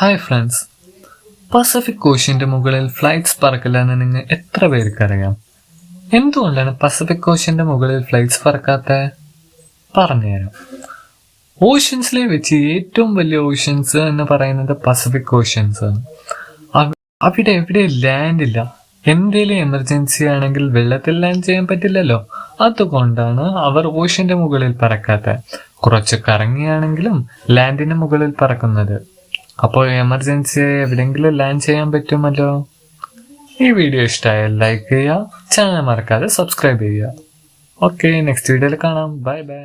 Hi friends, Pacific ഓഷ്യന്റെ മുകളിൽ flights പറക്കില്ലെന്ന് നിങ്ങൾ എത്ര പേർക്കറിയാം? എന്തുകൊണ്ടാണ് പസഫിക് ഓഷ്യന്റെ മുകളിൽ ഫ്ലൈറ്റ്സ് പറക്കാത്ത? പറഞ്ഞുതരാം. ഓഷ്യൻസിലെ വെച്ച് ഏറ്റവും വലിയ ഓഷ്യൻസ് എന്ന് പറയുന്നത് പസഫിക് ഓഷ്യൻസ് ആണ്. അവിടെ എവിടെ ലാൻഡ് ഇല്ല. എന്തെങ്കിലും എമർജൻസി ആണെങ്കിൽ വെള്ളത്തിൽ ലാൻഡ് ചെയ്യാൻ പറ്റില്ലല്ലോ. അതുകൊണ്ടാണ് അവർ ഓഷ്യന്റെ മുകളിൽ പറക്കാത്ത. കുറച്ച് കറങ്ങിയാണെങ്കിലും ലാൻഡിന് മുകളിൽ പറക്കുന്നത്. അപ്പോൾ എമർജൻസി എവിടെയെങ്കിലും ലാൻഡ് ചെയ്യാൻ പറ്റുമല്ലോ. ഈ വീഡിയോ ഇഷ്ടമായാൽ ലൈക്ക് ചെയ്യുക, ചാനൽ മറക്കാതെ സബ്സ്ക്രൈബ് ചെയ്യുക. ഓക്കെ, നെക്സ്റ്റ് വീഡിയോയിൽ കാണാം. Bye bye.